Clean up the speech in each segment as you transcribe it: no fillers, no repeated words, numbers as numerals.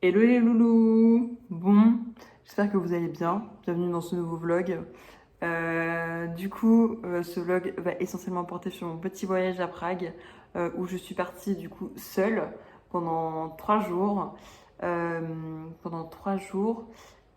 Hello les loulous. Bon, j'espère que vous allez bien. Bienvenue dans ce nouveau vlog. Ce vlog va essentiellement porter sur mon petit voyage à Prague où je suis partie du coup seule pendant 3 jours.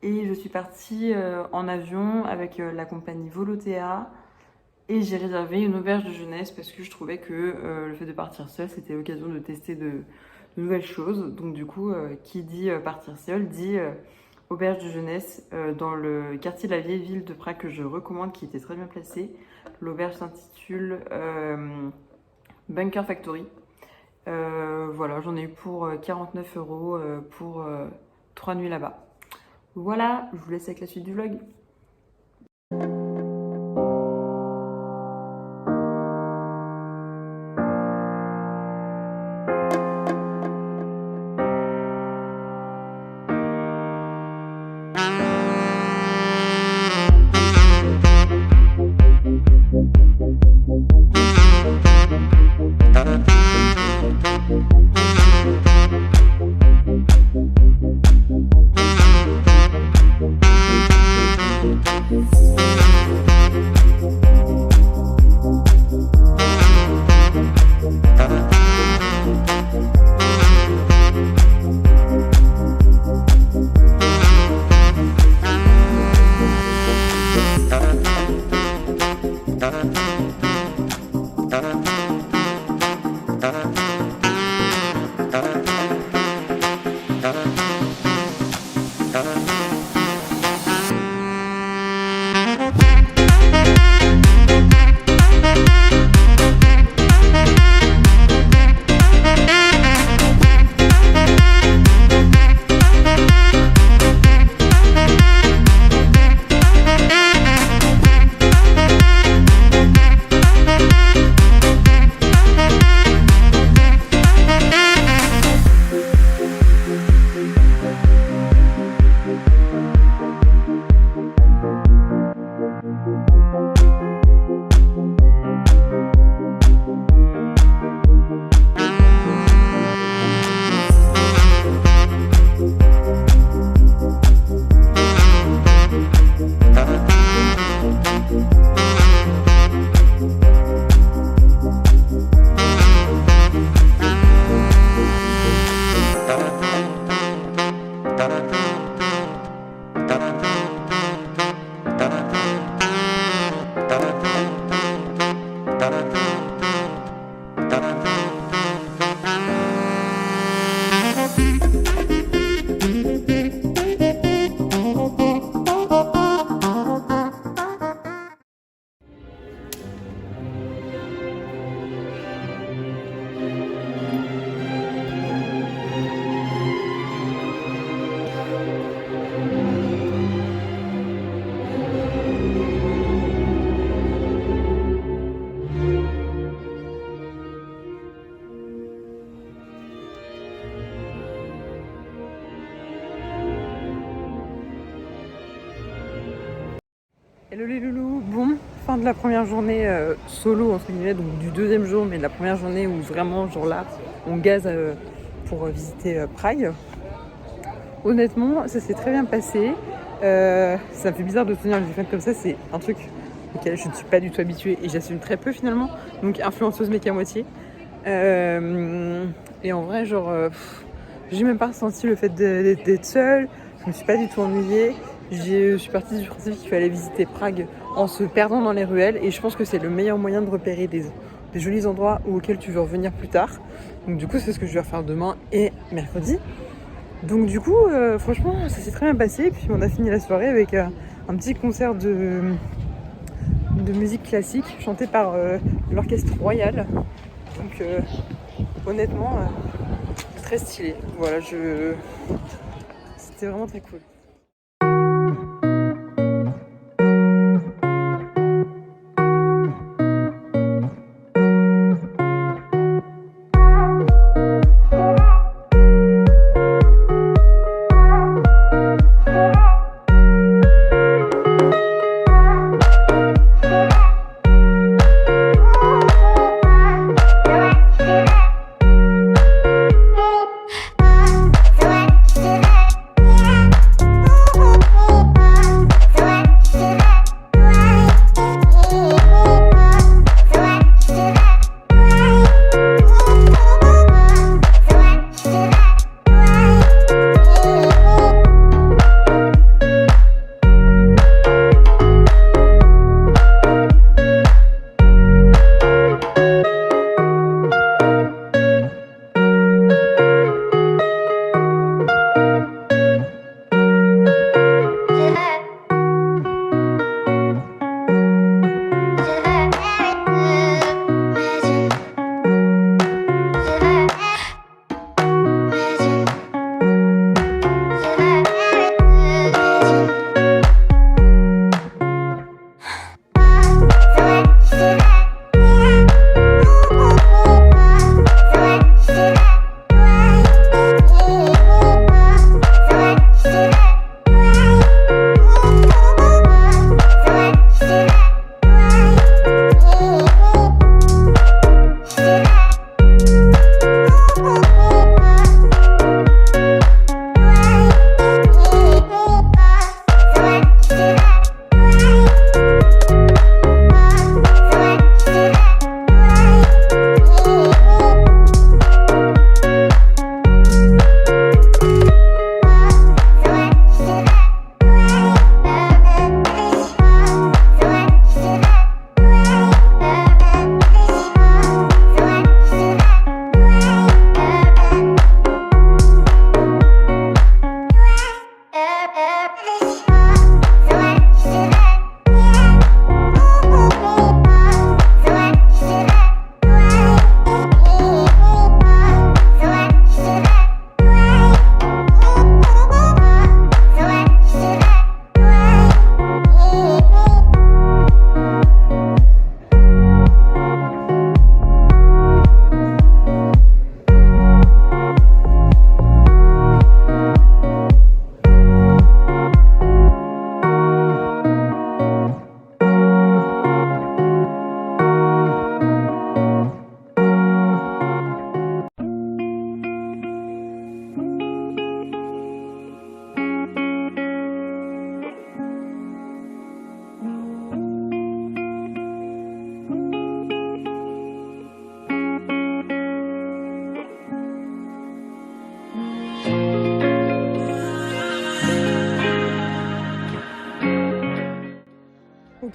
Et je suis partie en avion avec la compagnie Volotea. Et j'ai réservé une auberge de jeunesse parce que je trouvais que le fait de partir seule, c'était l'occasion de tester de nouvelles choses. Donc du coup, qui dit partir seule, dit auberge de jeunesse dans le quartier de la vieille ville de Prague que je recommande, qui était très bien placé. L'auberge s'intitule Bunker Factory. Voilà, j'en ai eu pour 49 € pour 3 nuits là-bas. Voilà, je vous laisse avec la suite du vlog. Hello les loulous, bon, fin de la première journée solo entre guillemets, donc du deuxième jour, mais de la première journée où vraiment, genre là, on gaze pour visiter Prague. Honnêtement, ça s'est très bien passé. Ça me fait bizarre de tenir le téléphone comme ça, c'est un truc auquel je ne suis pas du tout habituée et j'assume très peu finalement, donc influenceuse mais qu'à moitié. Et en vrai, genre, j'ai même pas ressenti le fait d'être seule, je me suis pas du tout ennuyée. Je suis partie du principe qu'il fallait visiter Prague en se perdant dans les ruelles et je pense que c'est le meilleur moyen de repérer des jolis endroits auxquels tu veux revenir plus tard. Donc du coup c'est ce que je vais faire demain et mercredi. Donc du coup franchement ça s'est très bien passé et puis on a fini la soirée avec un petit concert de musique classique chanté par l'orchestre royal. Donc honnêtement très stylé. Voilà, c'était vraiment très cool. Yeah.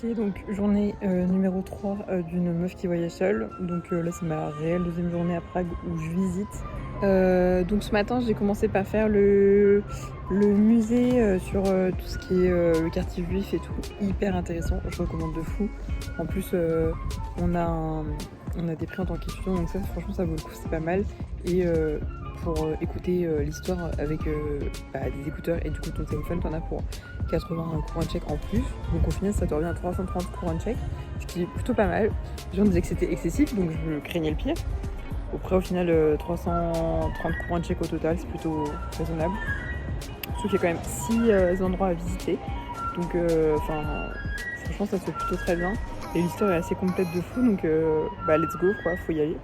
Ok, donc journée numéro 3 d'une meuf qui voyage seule. Donc là, c'est ma réelle deuxième journée à Prague où je visite. Donc ce matin, j'ai commencé par faire le musée sur tout ce qui est le quartier juif et tout. Hyper intéressant, je recommande de fou. En plus, on a des prix en tant qu'étudiant, donc ça, franchement, ça vaut le coup, c'est pas mal. Et pour écouter l'histoire avec des écouteurs et du coup ton téléphone, t'en as pour 80 couronnes tchèques en plus. Donc au final, ça te revient à 330 couronnes tchèques, ce qui est plutôt pas mal. Les gens disaient que c'était excessif, donc je craignais le pire. Après, au final, 330 couronnes tchèques au total, c'est plutôt raisonnable. Surtout qu'il y a quand même 6 endroits à visiter. Donc, franchement, ça se fait plutôt très bien. Et l'histoire est assez complète de fou, donc let's go, quoi, faut y aller.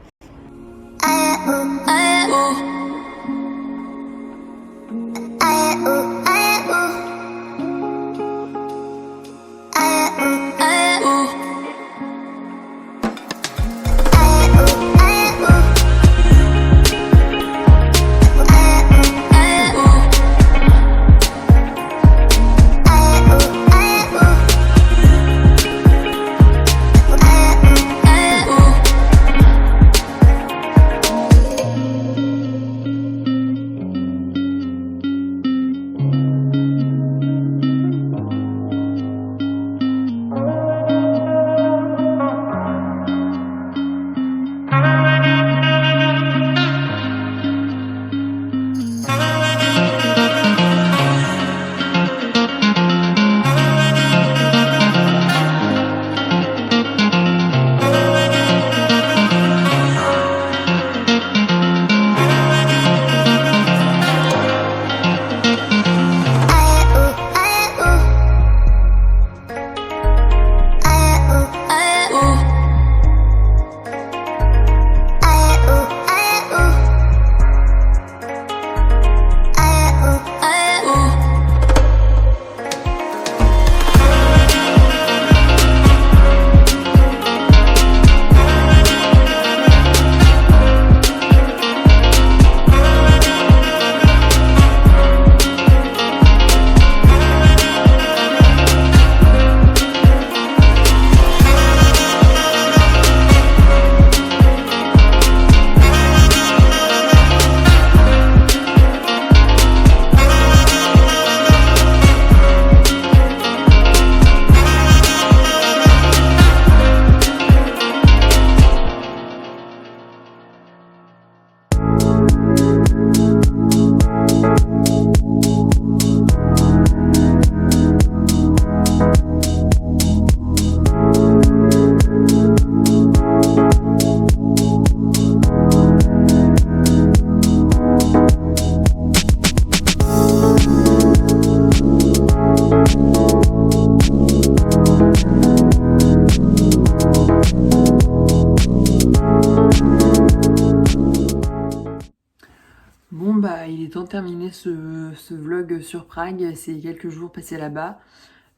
Bon bah il est temps de terminer ce vlog sur Prague, c'est quelques jours passés là-bas.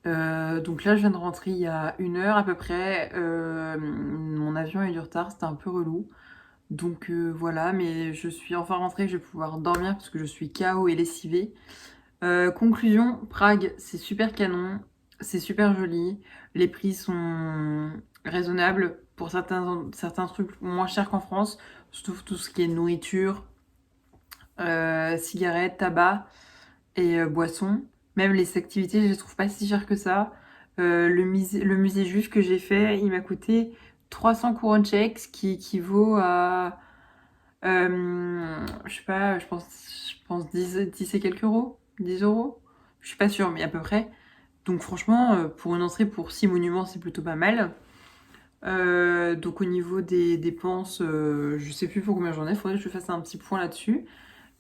Donc là je viens de rentrer il y a 1 heure à peu près, mon avion a eu du retard, c'était un peu relou. Donc voilà, mais je suis enfin rentrée, je vais pouvoir dormir parce que je suis KO et lessivée. Conclusion, Prague c'est super canon, c'est super joli, les prix sont raisonnables pour certains trucs moins chers qu'en France, surtout tout ce qui est nourriture. Cigarettes, tabac et boissons. Même les activités, je les trouve pas si chères que ça. Le musée juif que j'ai fait, il m'a coûté 300 couronnes tchèques, ce qui équivaut à, je sais pas, je pense 10 et quelques euros. 10 euros. Je suis pas sûre, mais à peu près. Donc franchement, pour une entrée pour 6 monuments, c'est plutôt pas mal. Donc au niveau des dépenses, je sais plus pour combien j'en ai, faudrait que je fasse un petit point là-dessus.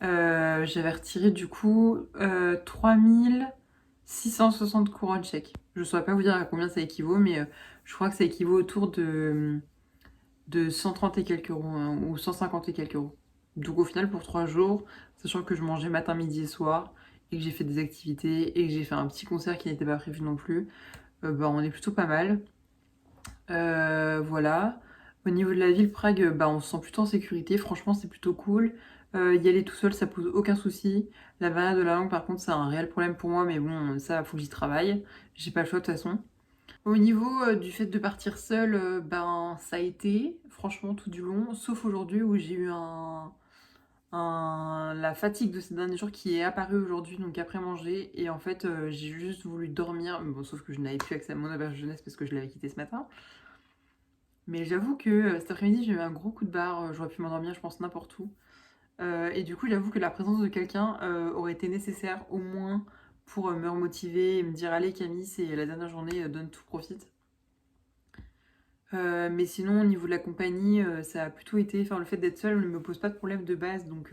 J'avais retiré du coup 3660 couronnes tchèques. Je ne saurais pas vous dire à combien ça équivaut, mais je crois que ça équivaut autour de 130 et quelques euros, hein, ou 150 et quelques euros. Donc au final pour 3 jours, sachant que je mangeais matin, midi et soir, et que j'ai fait des activités, et que j'ai fait un petit concert qui n'était pas prévu non plus, on est plutôt pas mal. Voilà. Au niveau de la ville, Prague, on se sent plutôt en sécurité. Franchement, c'est plutôt cool. Y aller tout seul, ça pose aucun souci. La barrière de la langue, par contre, c'est un réel problème pour moi, mais bon, ça, faut que j'y travaille. J'ai pas le choix de toute façon. Au niveau du fait de partir seule, ben ça a été, franchement tout du long, sauf aujourd'hui où j'ai eu la fatigue de ces derniers jours qui est apparue aujourd'hui, donc après manger, et en fait j'ai juste voulu dormir, mais bon, sauf que je n'avais plus accès à mon auberge jeunesse parce que je l'avais quitté ce matin. Mais j'avoue que cet après-midi j'ai eu un gros coup de barre, j'aurais pu m'endormir je pense n'importe où. Et du coup j'avoue que la présence de quelqu'un aurait été nécessaire au moins pour me remotiver et me dire allez Camille, c'est la dernière journée, donne tout, profite. Mais sinon, au niveau de la compagnie, ça a plutôt été. Enfin, le fait d'être seule ne me pose pas de problème de base, donc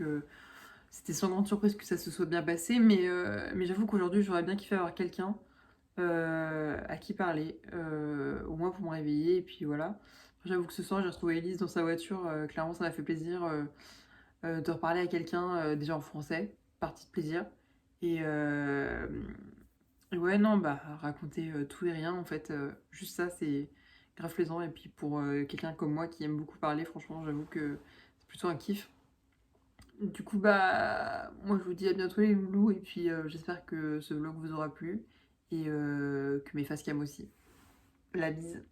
c'était sans grande surprise que ça se soit bien passé. Mais j'avoue qu'aujourd'hui, j'aurais bien kiffé avoir quelqu'un à qui parler, au moins pour me réveiller, et puis voilà. J'avoue que ce soir, j'ai retrouvé Elise dans sa voiture, clairement, ça m'a fait plaisir de reparler à quelqu'un, déjà en français, partie de plaisir. Et, ouais, non, bah, raconter tout et rien, en fait, juste ça, c'est grave plaisant. Et puis pour quelqu'un comme moi qui aime beaucoup parler, franchement, j'avoue que c'est plutôt un kiff. Du coup, bah, moi je vous dis à bientôt les loulous, et puis j'espère que ce vlog vous aura plu, et que mes facecam aussi. La bise.